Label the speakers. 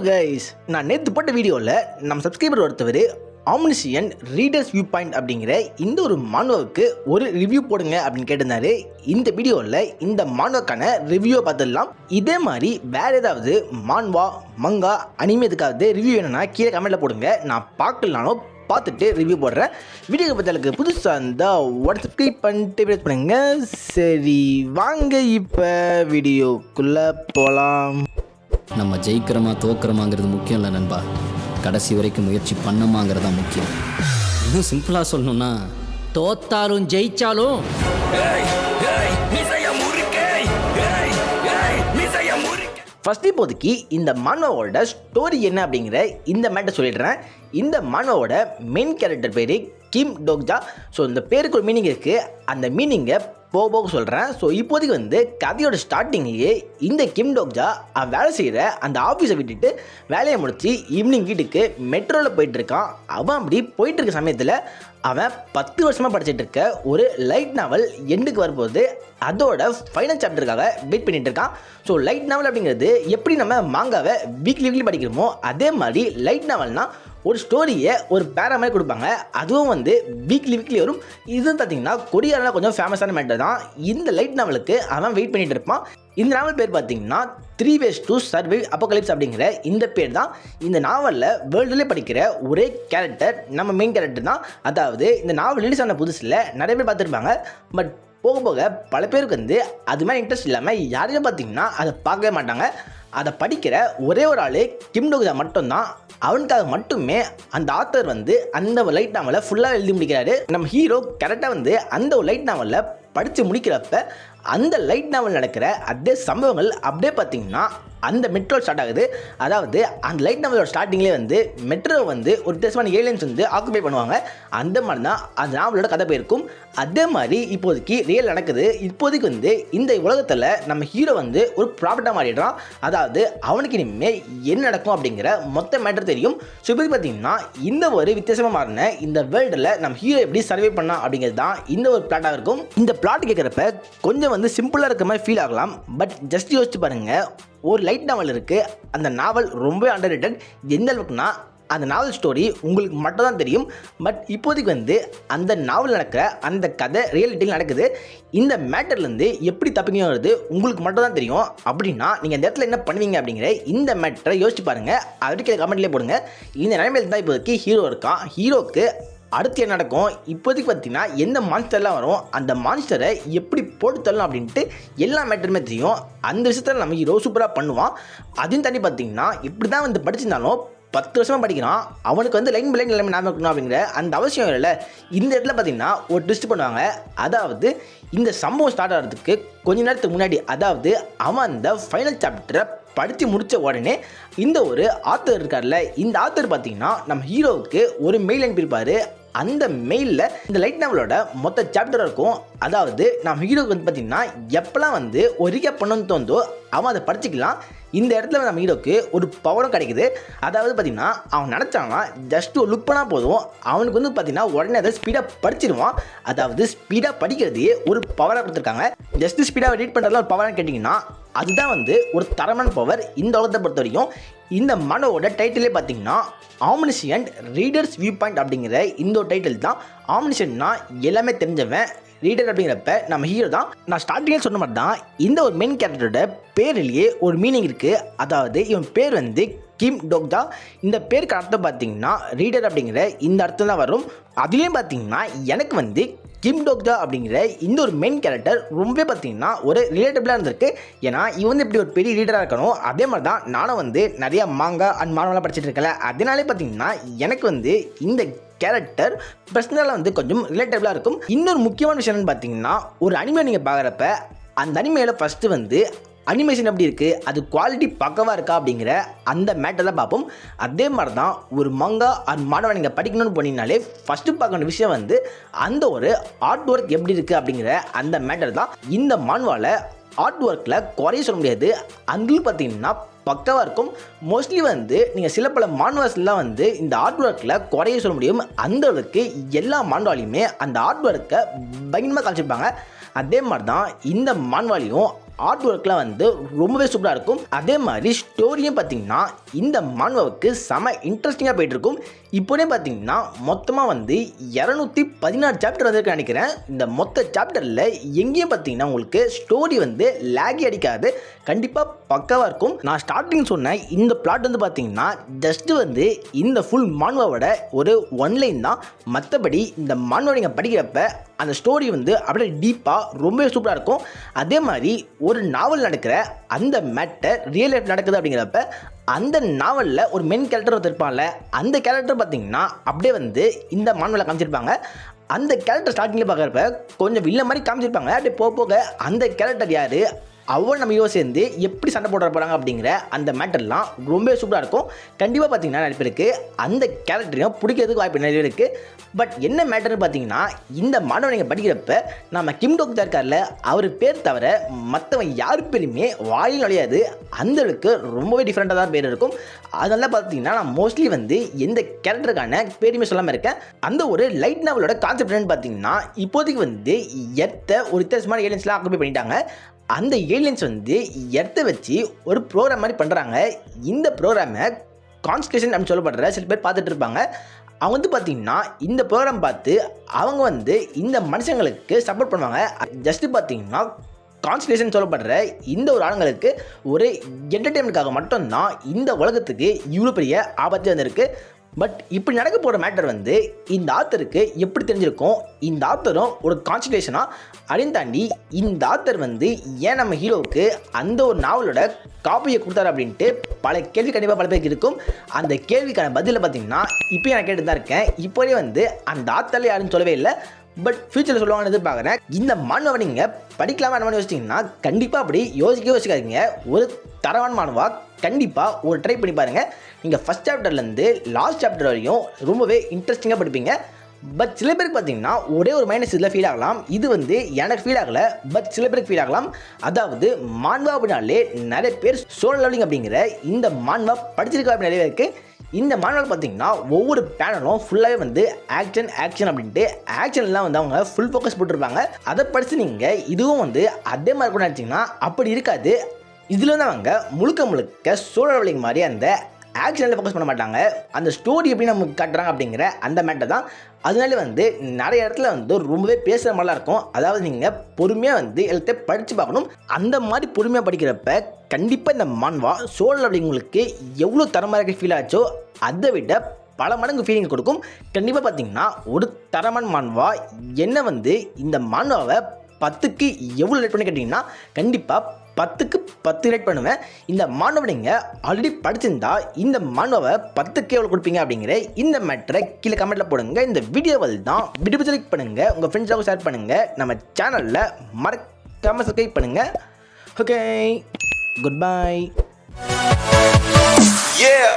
Speaker 1: Guys, நான் நேற்று போட்ட வீடியோவில் நம்ம சப்ஸ்கிரைபர் ஒருத்தவர் ஆம்னிசியன் ரீடர்ஸ் வியூ பாயிண்ட் அப்படிங்கிற இந்த ஒரு மானுவாவுக்கு ஒரு ரிவ்யூ போடுங்க அப்படின்னு கேட்டிருந்தாரு. இந்த வீடியோவில் இந்த மானுவாக்கான ரிவ்யூவை பார்த்துடலாம். இதே மாதிரி வேறு ஏதாவது மான்வா மங்கா அனிமே எதுக்காவது ரிவ்யூ வேணும்னா கீழே கமெண்ட்டில் போடுங்க. நான் பார்க்கலானோ பார்த்துட்டு ரிவ்யூ போடுறேன். வீடியோ பற்றி புதுசாக இருந்தால் உடனே சப்ஸ்கிரைப் பண்ணிட்டு ப்ரெஸ் பண்ணுங்க. சரி வாங்க இப்போ வீடியோக்குள்ளே போகலாம்.
Speaker 2: நம்ம ஜெயிக்கிறோமா தோக்குறோமாங்கிறது முக்கியம் இல்லை நண்பா, கடைசி வரைக்கும் முயற்சி பண்ணமாங்கிறதா முக்கியம். இன்னும் சிம்பிளாக சொல்லணும்னா
Speaker 3: தோத்தாலும் ஜெயிச்சாலும்
Speaker 1: ஃபர்ஸ்ட் இப்போதைக்கு இந்த மானவோட ஸ்டோரி என்ன அப்படிங்கிற இந்த மேட்டர் சொல்லிடுறேன். இந்த மானவோட மெயின் கேரக்டர் பேர் கிம் டோக்ஜா. ஸோ இந்த பேருக்கு ஒரு மீனிங் இருக்குது, அந்த மீனிங்கை போக சொல்கிறேன். ஸோ இப்போதைக்கு கதையோட ஸ்டார்டிங்லேயே இந்த கிம் டோக்ஜா வேலை செய்கிற அந்த ஆஃபீஸை விட்டுட்டு வேலையை முடித்து ஈவினிங் வீட்டுக்கு மெட்ரோவில் போயிட்டுருக்கான். அவன் அப்படி போயிட்டுருக்க சமயத்தில் அவன் 10 வருஷமாக படிச்சுட்டு இருக்க ஒரு லைட் நாவல் எண்டுக்கு வரும்போது அதோட ஃபைனல் சாப்டருக்காக வெயிட் பண்ணிட்டு இருக்கான். ஸோ லைட் நாவல் அப்படிங்கிறது எப்படி நம்ம மாங்காவை வீக்லி படிக்கிறோமோ அதே மாதிரி லைட் நாவல்னால் ஒரு ஸ்டோரியை ஒரு பேரா மாதிரி கொடுப்பாங்க. அதுவும் வீக்லி வரும். இது பார்த்தீங்கன்னா கொரியாவில் கொஞ்சம் ஃபேமஸான மேட்டர் தான். இந்த லைட் நாவலுக்கு அவன் வெயிட் பண்ணிட்டு இருப்பான். இந்த நாவல் பேர் பார்த்தீங்கன்னா 3 ways to survive apocalypse அப்படிங்கிற இந்த பேர் தான். இந்த நாவலில் வேர்ல்டுலேயே படிக்கிற ஒரே கேரக்டர் நம்ம மெயின் கேரக்டர் தான். அதாவது இந்த நாவல் ரிலீஸ் ஆன புதுசில் நிறைய பேர் பார்த்துருப்பாங்க. பட் போக போக பல பேருக்கு அது மாதிரி இன்ட்ரெஸ்ட் இல்லாமல் யாரையும் பார்த்தீங்கன்னா அதை பார்க்கவே மாட்டாங்க. அதை படிக்கிற ஒரே ஒரு ஆள் கிம் டோக்ஜா மட்டும்தான். அவனுக்காக மட்டுமே அந்த ஆத்தர் அந்த லைட் நாவலை ஃபுல்லாக எழுதி முடிக்கிறாரு. நம்ம ஹீரோ கரெக்டாக அந்த ஒரு லைட் நாவலில் படித்து முடிக்கிறப்ப அந்த லைட் நாவல் நடக்கிற அதே சம்பவங்கள் அப்படியே பார்த்தீங்கன்னா அந்த மெட்ரோ ஸ்டார்ட் ஆகுது. அதாவது அந்த லைட் நாவலோட ஸ்டார்டிங்லேயே மெட்ரோ ஒரு வித்தியாசமான ஏலியன்ஸ் ஆக்குபை பண்ணுவாங்க. அந்த மாதிரி தான் அந்த நாவலோட கதை போயிருக்கும். அதே மாதிரி இப்போதைக்கு ரியல் நடக்குது. இப்போதைக்கு இந்த உலகத்தில் நம்ம ஹீரோ ஒரு ப்ராஃபிட்டாக மாறிடுறான். அதாவது அவனுக்கு இனிமேல் என்ன நடக்கும் அப்படிங்கிற மொத்த மேட்டர் தெரியும். ஸோ இப்போது பார்த்தீங்கன்னா இந்த ஒரு வித்தியாசமாக மாறின இந்த வேர்ல்டில் நம்ம ஹீரோ எப்படி சர்வே பண்ணலாம் அப்படிங்கிறது தான் இந்த ஒரு பிளாட்டாக இருக்கும். இந்த பிளாட் கேட்குறப்ப கொஞ்சம் சிம்பிளாக இருக்க மாதிரி ஃபீல் ஆகலாம். பட் ஜஸ்ட் யோசிச்சு பாருங்கள், ஒரு லைட் நாவல் இருக்குது. அந்த நாவல் ரொம்ப அண்டர் ரேட்டட். எந்த அளவுக்குனா அந்த நாவல் ஸ்டோரி உங்களுக்கு மட்டும் தான் தெரியும். பட் இப்போதைக்கு அந்த நாவல் நடக்கிற அந்த கதை ரியாலிட்டியில் நடக்குது. இந்த மேட்டர்லேருந்து எப்படி தப்பிக்கிறது உங்களுக்கு மட்டும் தான் தெரியும். அப்படின்னா நீங்கள் அந்த இடத்துல என்ன பண்ணுவீங்க அப்படிங்கிற இந்த மேட்டரை யோசிச்சு பாருங்கள். அதுக்கு கமெண்ட்லேயே போடுங்க. இந்த நிலைமையில் தான் இப்போதைக்கு ஹீரோ இருக்கான். ஹீரோக்கு அடுத்து என்ன நடக்கும், இப்போதைக்கு பார்த்தீங்கன்னா எந்த மான்ஸ்டர்லாம் வரும், அந்த மான்ஸ்டரை எப்படி போட்டு தரலாம் அப்படின்ட்டு எல்லா மேட்டருமே தெரியும். அந்த விஷயத்தில் நம்ம ஹீரோ சூப்பராக பண்ணுவான். அதையும் தாண்டி பார்த்தீங்கன்னா இப்படி தான் படிச்சிருந்தாலும் 10 வருஷமாக படிக்கிறான். அவனுக்கு லைன் பை லைன் எல்லாமே ஞாபகம் இருக்கணும் அப்படிங்கிற அந்த அவசியம் இல்லை. இந்த இடத்துல பார்த்தீங்கன்னா ஒரு ட்விஸ்ட் பண்ணுவாங்க. அதாவது இந்த சம்பவம் ஸ்டார்ட் ஆகிறதுக்கு கொஞ்ச நேரத்துக்கு முன்னாடி, அதாவது அவன் அந்த ஃபைனல் சாப்டரை படித்து முடித்த உடனே இந்த ஒரு ஆத்தர் இருக்கார்ல, இந்த ஆத்தர் பார்த்தீங்கன்னா நம்ம ஹீரோவுக்கு ஒரு மெயில் அனுப்பியிருப்பார். அந்த மெயிலில் இந்த லைட் நாவலோட மொத்த சாப்டர் இருக்கும். அதாவது நம்ம ஹீரோவுக்கு பார்த்தீங்கன்னா எப்போல்லாம் ஒரு ரீகேப் பண்ணணும்னு தோணுதோ அவன் அதை படிச்சுக்கலாம். இந்த இடத்துல நம்ம ஹீரோக்கு ஒரு பவரும் கிடைக்குது. அதாவது பார்த்தீங்கன்னா அவன் நினச்சாங்கன்னா ஜஸ்ட் ஒரு லுக் பண்ணால் போதும், அவனுக்கு பார்த்தீங்கன்னா உடனே அதை ஸ்பீடாக படிச்சிடுவான். அதாவது ஸ்பீடாக படிக்கிறதையே ஒரு பவராக கொடுத்துருக்காங்க. ஜஸ்ட் ஸ்பீடாக ரீட் பண்ணுறதுல ஒரு பவராக கேட்டிங்கன்னா அதுதான் ஒரு தரமான பவர் இந்த உலகத்தை பொறுத்த வரைக்கும். இந்த மனோட டைட்டிலே பார்த்தீங்கன்னா ஆம்னிசியன் ரீடர்ஸ் வியூ பாயிண்ட் அப்படிங்கிற இந்த ஒரு டைட்டில் தான். ஆம்னிசியன்னா எல்லாமே தெரிஞ்சவன், ரீடர் அப்படிங்கிறப்ப நம்ம ஹீரோ தான். நான் ஸ்டார்டிங்கே சொன்ன மாதிரி தான் இந்த ஒரு மெயின் கேரக்டரோட பேரிலேயே ஒரு மீனிங் இருக்குது. அதாவது இவன் பேர் கிம் டோக்ஜா. இந்த பேருக்கு அர்த்தம் பார்த்தீங்கன்னா ரீடர் அப்படிங்கிற இந்த அர்த்தம் தான் வரும். அதுலேயும் பார்த்தீங்கன்னா எனக்கு கிம் டோக்ஜா அப்படிங்கிற இந்த ஒரு மெயின் கேரக்டர் ரொம்பவே பார்த்தீங்கன்னா ஒரு ரிலேட்டபிளாக இருந்திருக்கு. ஏன்னா இவன் இப்படி ஒரு பெரிய ரீடராக இருக்கணும். அதே மாதிரி தான் நானும் நிறையா மாங்கா அண்ட் மானவெல்லாம் படிச்சுட்டு இருக்கல. அதனாலே பார்த்தீங்கன்னா எனக்கு இந்த கேரக்டர் பர்சனலாக கொஞ்சம் ரிலேட்டபிளாக இருக்கும். இன்னொரு முக்கியமான விஷயம் என்னன்னு பார்த்தீங்கன்னா, ஒரு அனிமே நீங்கள் பார்க்குறப்ப அந்த அனிமேயில் ஃபஸ்ட்டு அனிமேஷன் எப்படி இருக்குது, அது குவாலிட்டி பக்கவாக இருக்கா அப்படிங்கிற அந்த மேட்டர் தான் பார்ப்போம். அதே மாதிரி தான் ஒரு மங்கா அண்ட் மாணவன் நீங்கள் படிக்கணும்னு போனீங்கனாலே ஃபஸ்ட்டு பார்க்க வேண்டிய விஷயம் அந்த ஒரு ஆர்ட் ஒர்க் எப்படி இருக்குது அப்படிங்கிற அந்த மேட்டர் தான். இந்த மான்வாவில் ஆர்ட் ஒர்க்கில் குறைய சொல்ல முடியாது. அங்கிலும் பார்த்தீங்கன்னா பக்கவாக இருக்கும். மோஸ்ட்லி நீங்கள் சில பல மான்வாஸ்லாம் இந்த ஆர்ட் ஒர்க்கில் குறைய சொல்ல முடியும். அந்த அளவுக்கு எல்லா மான்வாலையுமே அந்த ஆர்ட் ஒர்க்கை பயங்கரமாக காமிச்சிருப்பாங்க. அதே மாதிரி தான் இந்த மான்வாலையும் ஆர்ட் ஒர்க்லாம் வந்து ரொம்பவே சூப்பராக இருக்கும். அதே மாதிரி ஸ்டோரியும் பார்த்தீங்கன்னா இந்த மான்வாவுக்கு செம இன்ட்ரெஸ்டிங்காக போயிட்டு இருக்கும். இப்போதே பார்த்தீங்கன்னா மொத்தமாக வந்து 216 சாப்டர் வந்து நினைக்கிறேன். இந்த மொத்த சாப்டரில் எங்கேயும் பார்த்தீங்கன்னா உங்களுக்கு ஸ்டோரி வந்து லேகி அடிக்காது, கண்டிப்பாக பக்காவாக இருக்கும். நான் ஸ்டார்டிங் சொன்னேன் இந்த பிளாட் வந்து பார்த்தீங்கன்னா ஜஸ்ட் வந்து இந்த ஃபுல் மான்வாவோட ஒரு ஒன்லைன் தான். மற்றபடி இந்த மான்வா நீங்கள் படிக்கிறப்ப அந்த ஸ்டோரி வந்து அப்படியே டீப்பாக ரொம்பவே சூப்பராக இருக்கும். அதே மாதிரி ஒரு நாவல் நடக்கிற அந்த மேட்டர் ரியல் லைஃப் நடக்குது அப்படிங்கிறப்ப அந்த நாவலில் ஒரு மெயின் கேரக்டர் வந்து இருப்பான்ல, அந்த கேரக்டர் பார்த்தீங்கன்னா அப்படியே வந்து இந்த மான்வலில் காமிச்சிருப்பாங்க. அந்த கேரக்டர் ஸ்டார்டிங்கில் பார்க்குறப்ப கொஞ்சம் வில்ல மாதிரி காமிச்சிருப்பாங்க. அப்படியே போக போக அந்த கேரக்டர் யார், அவன் நம்ம சேர்ந்து எப்படி சண்டை போட போகிறாங்க அப்படிங்கிற அந்த மேட்டர்லாம் ரொம்ப சூப்பராக இருக்கும். கண்டிப்பாக பார்த்தீங்கன்னா நிறைய பேருக்கு அந்த கேரக்டரையும் பிடிக்கிறதுக்கு வாய்ப்பு நிறைய இருக்குது. பட் என்ன மேட்டர்னு பார்த்தீங்கன்னா இந்த மாணவன் நீங்கள் படிக்கிறப்ப நம்ம கிம் டோக்ஜா இருக்கார்ல, அவர் பேர் தவிர மற்றவன் யார் பேருமே வாயில் நுழையாது. அந்தளவுக்கு ரொம்பவே டிஃப்ரெண்ட்டாக தான் பேர் இருக்கும். அதெல்லாம் பார்த்தீங்கன்னா நான் மோஸ்ட்லி வந்து எந்த கேரக்டருக்கான பேருமே சொல்லாமல் இருக்கேன். அந்த ஒரு லைட் நாவலோட கான்செப்ட் என்னன்னு பார்த்தீங்கன்னா இப்போதைக்கு வந்து எர்த்தை ஒரு வித்தியாசமான ஏலியன்ஸ்லாம் ஆக்குபை பண்ணிட்டாங்க. அந்த ஏலியன்ஸ் வந்து எர்த்தை வச்சு ஒரு ப்ரோக்ராம் மாதிரி பண்ணுறாங்க. இந்த ப்ரோக்ராமை கான்ஸ்டலேஷன் அப்படின்னு சொல்லப்படுற சில பேர் பார்த்துட்டு இருப்பாங்க. அவங்க வந்து பார்த்திங்கன்னா இந்த ப்ரோக்ராம் பார்த்து அவங்க வந்து இந்த மனுஷங்களுக்கு சப்போர்ட் பண்ணுவாங்க. ஜஸ்ட்டு பார்த்திங்கன்னா கான்ஸ்டலேஷன் சொல்லப்படுற இந்த ஒரு ஆளுங்களுக்கு ஒரு என்டர்டெயின்மெண்ட்காக மட்டும்தான் இந்த உலகத்துக்கு இவ்வளோ பெரிய ஆபத்து வந்திருக்கு. பட் இப்படி நடக்க போகிற மேட்டர் வந்து இந்த ஆத்தருக்கு எப்படி தெரிஞ்சிருக்கும், இந்த ஆத்தரும் ஒரு கான்சன்ட்ரேஷனாக அப்படின்னு தாண்டி இந்த ஆத்தர் வந்து ஏன் நம்ம ஹீரோவுக்கு அந்த ஒரு நாவலோட காப்பியை கொடுத்தாரு அப்படின்ட்டு பல கேள்வி கண்டிப்பாக பல பேருக்கு இருக்கும். அந்த கேள்விக்கான பதிலை பார்த்தீங்கன்னா இப்போ நான் கேட்டு தான் இருக்கேன். இப்போதே வந்து அந்த ஆத்தரில் யாருன்னு சொல்லவே இல்லை, பட் ஃபியூச்சரில் சொல்லுவாங்கன்னு எதிர்பார்க்குறேன். இந்த மாணவனை நீங்கள் படிக்கலாமா என்ன யோசிச்சிங்கன்னா கண்டிப்பாக அப்படி யோசிக்காதீங்க. ஒரு தரவான மாணவா கண்டிப்பாக ஒரு ட்ரை பண்ணி பாருங்கள். நீங்கள் ஃபஸ்ட் சாப்டர்லேருந்து லாஸ்ட் சாப்டர் வரையும் ரொம்பவே இன்ட்ரெஸ்டிங்காக படிப்பீங்க. பட் சில பேருக்கு பார்த்தீங்கன்னா ஒரே ஒரு மைனஸ் இதில் ஃபீல் ஆகலாம். இது வந்து எனக்கு ஃபீல் ஆகலை, பட் சில பேருக்கு ஃபீல் ஆகலாம். அதாவது மான்வா அப்படின்னாலே நிறைய பேர் சோலோ லெவலிங் அப்படிங்கிற இந்த மான்வா படிச்சிருக்கா அப்படி நிறைய இருக்குது. இந்த மாணவர்கள் பார்த்தீங்கன்னா ஒவ்வொரு பேனலும் ஃபுல்லாகவே வந்து ஆக்ஷன் அப்படின்ட்டு ஆக்ஷன்லாம் வந்து அவங்க ஃபுல் ஃபோக்கஸ் போட்டிருப்பாங்க. அதை படித்து நீங்கள் இதுவும் வந்து அதே மாதிரி கூட நினச்சிங்கன்னா அப்படி இருக்காது. இதில் வந்து அவங்க முழுக்க சோலோ லெவலிங் மாதிரி அந்த ஆக்ஷனில் ஃபோக்கஸ் பண்ண மாட்டாங்க. அந்த ஸ்டோரி எப்படி நமக்கு காட்டுறாங்க அப்படிங்கிற அந்த மேட்டர் தான். அதனால வந்து நிறைய இடத்துல வந்து ரொம்பவே பேசுகிற மாதிரிலாம் இருக்கும். அதாவது நீங்கள் பொறுமையாக வந்து எல்லாத்தையும் படித்து பார்க்கணும். அந்த மாதிரி பொறுமையாக படிக்கிறப்ப கண்டிப்பாக இந்த மான்வா சோலோ லெவலிங் உங்களுக்கு எவ்வளோ தரமாக ஃபீல் ஆச்சோ அதை விட பல மடங்கு ஃபீலிங் கொடுக்கும். கண்டிப்பாக பார்த்தீங்கன்னா ஒரு தரமான மான்வா என்ன வந்து இந்த மான்வாவை 10க்கு எவ்வளோ ரேட் பண்ணி கேட்டிங்கன்னா கண்டிப்பாக 10க்கு 10 ரேட் பண்ணுவேன். இந்த மாணவனை நீங்கள் ஆல்ரெடி படிச்சிருந்தா இந்த மாணவை 10க்கு எவ்வளோ கொடுப்பீங்க அப்படிங்கிற இந்த மேட்டரை கீழே கமெண்ட்டில் போடுங்க. இந்த வீடியோவில் தான் வீடியோ லைக் பண்ணுங்கள், உங்கள் ஃப்ரெண்ட்ஸாக ஷேர் பண்ணுங்கள், நம்ம சேனலில் மறக்காமல் சப்ஸ்கிரைப் பண்ணுங்கள். Okay, good bye.
Speaker 4: Yeah.